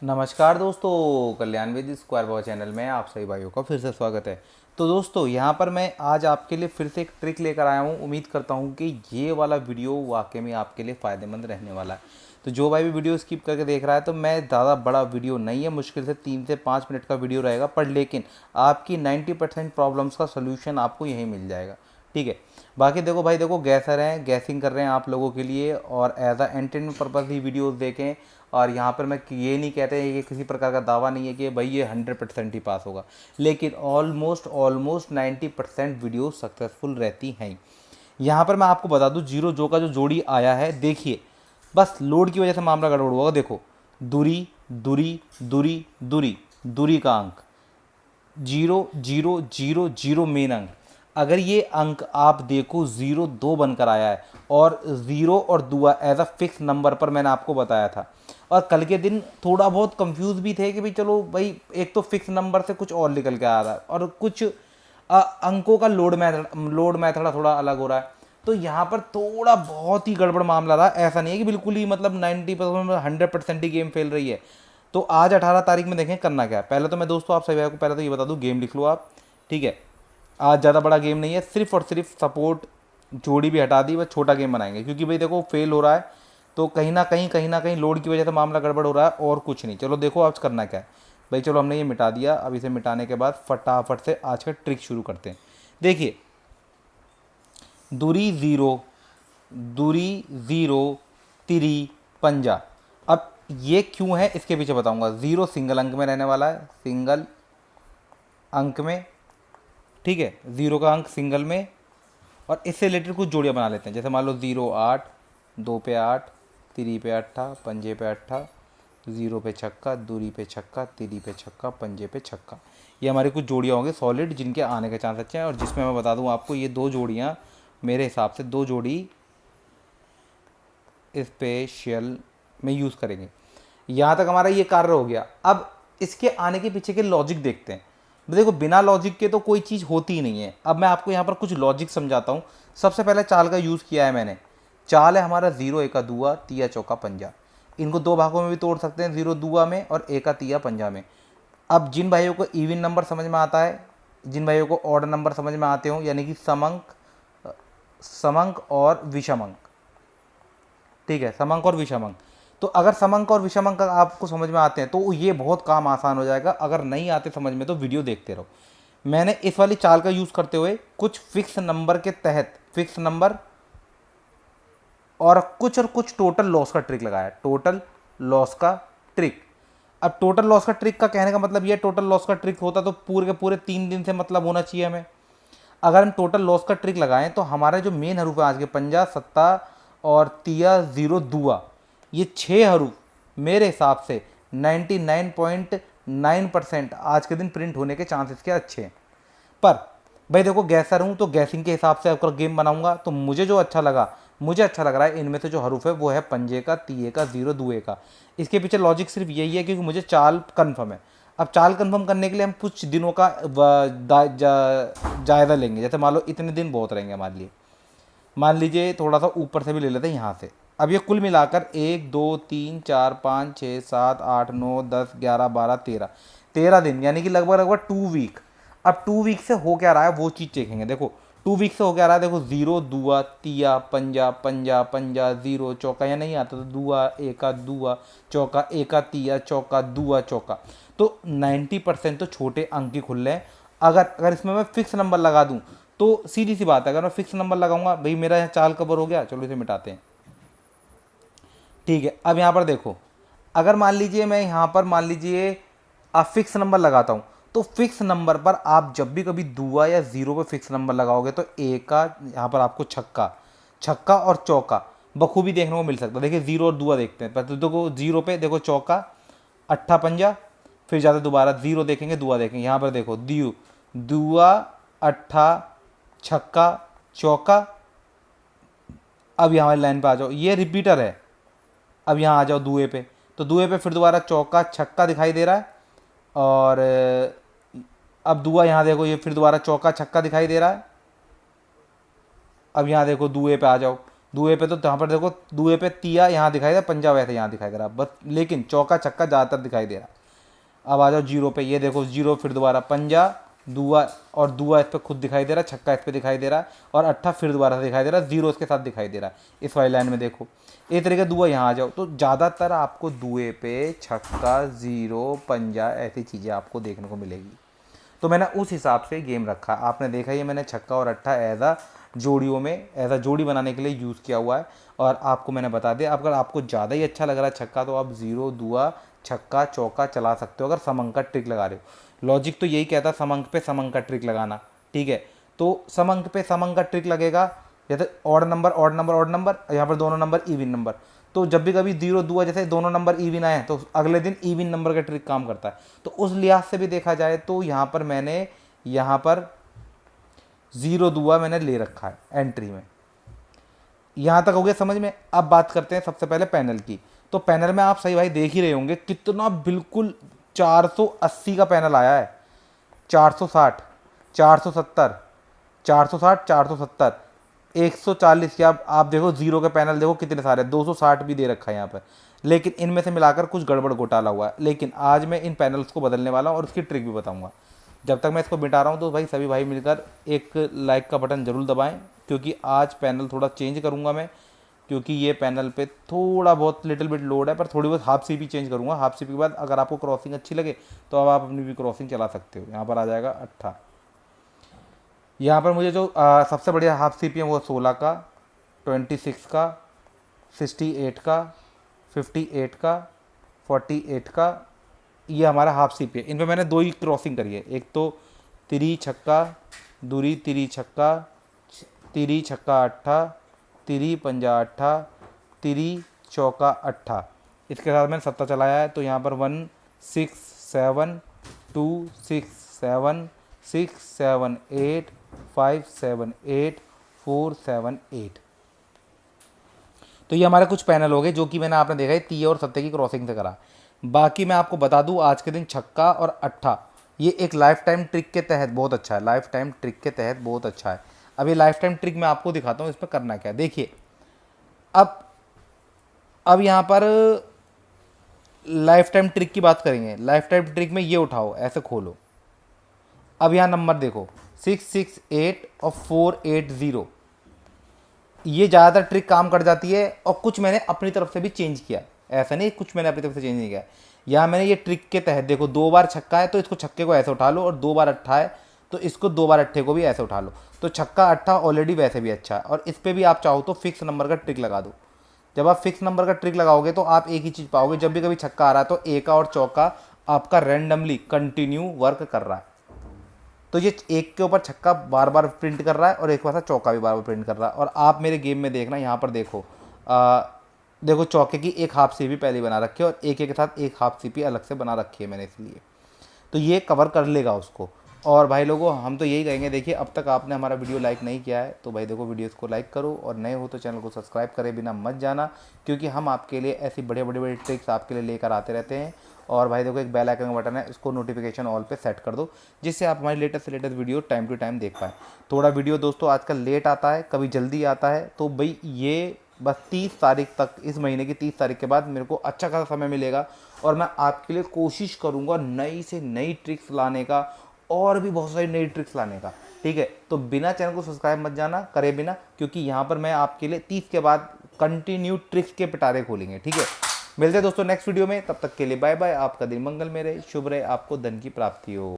नमस्कार दोस्तों, कल्याण with square boy channel में आप सभी भाइयों का फिर से स्वागत है। तो दोस्तों यहाँ पर मैं आज आपके लिए फिर से एक ट्रिक लेकर आया हूँ। उम्मीद करता हूँ कि ये वाला वीडियो वाकई में आपके लिए फ़ायदेमंद रहने वाला है। तो जो भाई भी वीडियो स्किप करके देख रहा है, तो मैं ज़्यादा बड़ा वीडियो नहीं है, मुश्किल से 3 से 5 मिनट का वीडियो रहेगा, पर लेकिन आपकी 90% प्रॉब्लम्स का सोल्यूशन आपको यहीं मिल जाएगा। ठीक है। बाकी देखो भाई, देखो गैसर हैं, गैसिंग कर रहे हैं आप लोगों के लिए और एज अ एंटरटेनमेंट पर्पज़ ही वीडियोस देखें। और यहाँ पर मैं ये नहीं कहते हैं, ये किसी प्रकार का दावा नहीं है कि भाई ये 100% ही पास होगा, लेकिन ऑलमोस्ट ऑलमोस्ट 90% वीडियो सक्सेसफुल रहती हैं। यहाँ पर मैं आपको बता दूँ, जीरो जो का जो जोड़ी आया है, देखिए बस लोड की वजह से मामला गड़बड़ हुआ। देखो दूरी दूरी दूरी दूरी दूरी का अंक 0 0 0 0 मेन अंक। अगर ये अंक आप देखो 0 2 बनकर आया है, और ज़ीरो और दुआ एज अ फिक्स नंबर पर मैंने आपको बताया था। और कल के दिन थोड़ा बहुत कंफ्यूज भी थे कि भाई चलो भाई, एक तो फिक्स नंबर से कुछ और निकल के आ रहा है और कुछ अंकों का लोड मैथड थोड़ा अलग हो रहा है। तो यहाँ पर थोड़ा बहुत ही गड़बड़ मामला रहा। ऐसा नहीं है कि बिल्कुल ही मतलब 90% 100% ही गेम फेल रही है। तो आज 18 तारीख में देखें करना क्या है। पहले तो मैं दोस्तों आप सभी भाइयों को पहले तो ये बता दूं, गेम लिख लो आप। ठीक है। आज ज़्यादा बड़ा गेम नहीं है, सिर्फ और सिर्फ सपोर्ट जोड़ी भी हटा दी, बस छोटा गेम बनाएंगे, क्योंकि भाई देखो फेल हो रहा है। तो कहीं ना कहीं लोड की वजह से मामला गड़बड़ हो रहा है, और कुछ नहीं। चलो देखो आज करना क्या है भाई। चलो हमने ये मिटा दिया, अब इसे मिटाने के बाद फटाफट से आज का ट्रिक शुरू करते हैं। देखिए, दूरी ज़ीरो, दूरी ज़ीरो, तिरी पंजा। अब ये क्यों है इसके पीछे बताऊंगा। ज़ीरो सिंगल अंक में रहने वाला है, सिंगल अंक में। ठीक है, ज़ीरो का अंक सिंगल में। और इससे रिलेटेड कुछ जोड़ियाँ बना लेते हैं, जैसे मान लो 0 8, 2 पे 8, तिरी पे अट्ठा, पंजे पे अट्ठा, ज़ीरो पे छक्का, दूरी पे छक्का, तिरी पे छक्का, पंजे पे छक्का। ये हमारी कुछ जोड़ियाँ होंगी सॉलिड, जिनके आने के चांस अच्छे हैं। और जिसमें मैं बता दूं आपको, ये दो जोड़ियाँ मेरे हिसाब से दो जोड़ी स्पेशल में यूज़ करेंगे। यहाँ तक हमारा ये कार्य हो गया। अब इसके आने के पीछे के लॉजिक देखते हैं। देखो बिना लॉजिक के तो कोई चीज़ होती ही नहीं है। अब मैं आपको यहाँ पर कुछ लॉजिक समझाता हूँ। सबसे पहले चाल का यूज़ किया है मैंने। चाल है हमारा 0 एका दुआ, तिया चौका पंजा। इनको दो भागों में भी तोड़ सकते हैं, 0 दुआ में और एका तिया पंजा में। अब जिन भाइयों को इवन नंबर समझ में आता है, जिन भाइयों को ऑड नंबर समझ में आते हो, यानी कि समंक, समंक और विषम अंक। ठीक है, समंक और विषम अंक। तो अगर समंक और विषम अंक आपको समझ में आते हैं तो ये बहुत काम आसान हो जाएगा। अगर नहीं आते समझ में तो वीडियो देखते रहो। मैंने इस वाली चाल का यूज़ करते हुए कुछ फिक्स नंबर के तहत, फिक्स नंबर और कुछ टोटल लॉस का ट्रिक लगाया। टोटल लॉस का ट्रिक। अब टोटल लॉस का ट्रिक का कहने का मतलब ये, टोटल लॉस का ट्रिक होता तो पूरे के पूरे 3 दिन से मतलब होना चाहिए हमें। अगर हम टोटल लॉस का ट्रिक लगाएं तो हमारे जो मेन हरूफ है आज के, पंजा, सत्ता और तिया, ज़ीरो, दुआ, ये 6 हरूफ मेरे हिसाब से 99.9% आज के दिन प्रिंट होने के चांसेस के अच्छे हैं। पर भाई देखो, गैसर हूँ तो गैसिंग के हिसाब से अगर गेम बनाऊंगा तो मुझे जो अच्छा लगा, मुझे अच्छा लग रहा है इनमें से जो हरूफ है वो है पंजे का, तिये का, ज़ीरो, दुए का। इसके पीछे लॉजिक सिर्फ यही है क्योंकि मुझे चाल कन्फर्म है। अब चाल कंफर्म करने के लिए हम कुछ दिनों का जायज़ा लेंगे। जैसे मान लो इतने दिन बहुत रहेंगे हमारे लिए, मान लीजिए थोड़ा सा ऊपर से भी ले लेते हैं यहाँ से। अब ये कुल मिलाकर 1 2 3 4 5 6 7 8 9 10 11 12 13, 13 दिन, यानी कि लगभग लगभग 2 वीक। अब 2 वीक से हो क्या रहा है वो चीज़ देखेंगे। देखो 2 वीक से हो क्या रहा है, देखो ज़ीरो दुआ, तिया पंजा, पंजा पंजा, ज़ीरो चौका, या नहीं आता तो दुआ एका दुआ चौका, एका तिया चौका, दुआ चौका। तो 90% तो छोटे अंक ही खुल रहे हैं। अगर अगर इसमें मैं फिक्स नंबर लगा दूं तो सीधी सी बात है, अगर मैं फिक्स नंबर लगाऊंगा, भाई मेरा यहाँ चाल कवर हो गया, चलो इसे मिटाते हैं। ठीक है। अब यहाँ पर देखो, अगर मान लीजिए मैं यहाँ पर मान लीजिए फिक्स नंबर लगाता हूँ, तो फिक्स नंबर पर आप जब भी कभी दुआ या ज़ीरो पे फिक्स नंबर लगाओगे तो एक का यहाँ पर आपको छक्का, छक्का और चौका बखूबी देखने को मिल सकता है। देखिए ज़ीरो और दुआ देखते हैं। पहले तो देखो ज़ीरो पे देखो चौका, अट्ठा पंजा, फिर जाते दोबारा ज़ीरो देखेंगे, दुआ देखेंगे। यहाँ पर देखो दुआ, अट्ठा, छक्का, चौका। अब यहाँ वाली लाइन पे आ जाओ, ये रिपीटर है। अब यहाँ आ जाओ दुए पे, तो दुए पे फिर दोबारा चौका छक्का दिखाई दे रहा है। और अब दुआ यहाँ देखो, ये फिर दोबारा चौका छक्का दिखाई दे रहा है। अब यहाँ देखो दुए पे आ जाओ, दुए पे तो यहाँ पर देखो, दुए पे तिया यहाँ दिखाई दे रहा, पंजा वैसे यहाँ दिखाई दे रहा बस, लेकिन चौका छक्का ज़्यादातर दिखाई दे रहा। अब आ जाओ जीरो पे, ये देखो जीरो, फिर दोबारा पंजा, दुआ, और दुआ इस पर खुद दिखाई दे रहा, छक्का इस पर दिखाई दे रहा, और अट्ठा फिर दोबारा से दिखाई दे रहा, जीरो इसके साथ दिखाई दे रहा इस वाली लाइन में देखो। इस तरीके दुआ यहाँ आ जाओ तो ज़्यादातर आपको दुए पे छक्का, जीरो, पंजा ऐसी चीज़ें आपको देखने को मिलेगी। तो मैंने उस हिसाब से गेम रखा। आपने देखा ही है, मैंने छक्का और अट्ठा एज आ जोड़ियों में, एज आ जोड़ी बनाने के लिए यूज़ किया हुआ है। और आपको मैंने बता दिया, अगर आपको ज़्यादा ही अच्छा लग रहा है छक्का तो आप जीरो, दुआ, छक्का, चौका चला सकते हो अगर सम अंक का ट्रिक लगा रहे हो। लॉजिक तो यही कहता है सम अंक पे सम अंक का ट्रिक लगाना, ठीक है। तो सम अंक पे सम अंक का ट्रिक लगेगा, जैसे odd number odd number odd number, यहाँ पर दोनों नंबर इवन नंबर। तो जब भी कभी जीरो, दुआ जैसे दोनों नंबर इवन आए तो अगले दिन इवन नंबर का ट्रिक काम करता है। तो उस लिहाज से भी देखा जाए तो यहाँ पर मैंने, यहाँ पर जीरो दुआ मैंने ले रखा है एंट्री में। यहाँ तक हो गया समझ में। अब बात करते हैं सबसे पहले पैनल की। तो पैनल में आप सही भाई देख ही रहे होंगे कितना बिल्कुल 480 का पैनल आया है, 460, 470, 460, 470, 140 या आप देखो जीरो के पैनल देखो कितने सारे, 260 भी दे रखा है यहाँ पर। लेकिन इनमें से मिलाकर कुछ गड़बड़ घोटाला हुआ है। लेकिन आज मैं इन पैनल्स को बदलने वाला हूँ और उसकी ट्रिक भी बताऊँगा। जब तक मैं इसको मिटा रहा हूँ तो भाई सभी भाई मिलकर एक लाइक का बटन ज़रूर दबाएं, क्योंकि आज पैनल थोड़ा चेंज करूँगा मैं, क्योंकि ये पैनल पे थोड़ा बहुत लिटिल बिट लोड है, पर थोड़ी बहुत हाफ सी पी चेंज करूँगा। हाफ सी पी के बाद अगर आपको क्रॉसिंग अच्छी लगे तो अब आप अपनी भी क्रॉसिंग चला सकते हो। यहाँ पर आ जाएगा अट्ठा। यहाँ पर मुझे जो सबसे बढ़िया हाफ सी पी है वो 16 का, 26 का, 68 का, 58 का, 48 का, ये हमारा हाफ सी पी है। इन पर मैंने दो ही क्रॉसिंग करी है, एक तो तिरी छक्का, दूरी तिरी छक्का, तिरी छक्का अट्ठा, तिरी पंजा अट्ठा, तिरी चौका अट्ठा, इसके साथ मैंने सत्ता चलाया है। तो यहाँ पर 1 6 7 2 6 7 6 7 8 5 7 8 4 7 8। तो ये हमारे कुछ पैनल हो गए जो कि मैंने आपने देखा है तीय और सत्ते की क्रॉसिंग से करा। बाकी मैं आपको बता दूं आज के दिन छक्का और अट्ठा ये एक लाइफ टाइम ट्रिक के तहत बहुत अच्छा है, लाइफ टाइम ट्रिक के तहत बहुत अच्छा है। अब ये लाइफ टाइम ट्रिक मैं आपको दिखाता हूँ, इस पर करना क्या है देखिए। अब यहाँ पर लाइफ टाइम ट्रिक की बात करेंगे। लाइफ टाइम ट्रिक में ये उठाओ, ऐसे खोलो, अब यहाँ नंबर देखो 668 और 480। ये ज़्यादातर ट्रिक काम कर जाती है और कुछ मैंने अपनी तरफ से भी चेंज किया, ऐसा नहीं कुछ मैंने अपनी तरफ से चेंज नहीं किया। यहाँ मैंने ये ट्रिक के तहत देखो, 2 बार छक्का है तो इसको छक्के को ऐसे उठा लो, और 2 बार अट्ठा है तो इसको 2 बार अट्ठे को भी ऐसे उठा लो। तो छक्का अट्ठा ऑलरेडी वैसे भी अच्छा है, और इस पर भी आप चाहो तो फिक्स नंबर का ट्रिक लगा दो। जब आप फिक्स नंबर का ट्रिक लगाओगे तो आप एक ही चीज़ पाओगे, जब भी कभी छक्का आ रहा है तो एका और चौका आपका रैंडमली कंटिन्यू वर्क कर रहा है। तो ये एक के ऊपर छक्का बार बार प्रिंट कर रहा है और एक पासा चौका भी बार बार प्रिंट कर रहा है। और आप मेरे गेम में देखना, यहाँ पर देखो देखो चौके की एक हाफ सीपी पहले बना रखी है और एक के साथ एक हाफ सीपी अलग से बना रखी है मैंने, इसलिए तो ये कवर कर लेगा उसको। और भाई लोगों हम तो यही कहेंगे, देखिए अब तक आपने हमारा वीडियो लाइक नहीं किया है तो भाई देखो वीडियोस को लाइक करो, और नए हो तो चैनल को सब्सक्राइब करे बिना मत जाना, क्योंकि हम आपके लिए ऐसी बड़े बड़े ट्रिक्स आपके लिए लेकर आते रहते हैं। और भाई देखो एक बेल आइकन का बटन है, इसको नोटिफिकेशन ऑल पे सेट कर दो, जिससे आप हमारी लेटेस्ट से latest video time to time देख पाएँ। थोड़ा वीडियो दोस्तों आजकल लेट आता है, कभी जल्दी आता है, तो भाई ये बस 30 तारीख तक, इस महीने की 30 तारीख के बाद मेरे को अच्छा खासा समय मिलेगा और मैं आपके लिए कोशिश करूँगा नई से नई ट्रिक्स लाने का, और भी बहुत सारी नई ट्रिक्स लाने का, ठीक है। तो बिना चैनल को सब्सक्राइब मत जाना करे बिना, क्योंकि यहाँ पर मैं आपके लिए 30 के बाद कंटिन्यू ट्रिक्स के पिटारे खोलेंगे, ठीक है। मिलते हैं दोस्तों नेक्स्ट वीडियो में, तब तक के लिए बाय बाय। आपका दिन मंगल में रहे, शुभ रहे, आपको धन की प्राप्ति हो।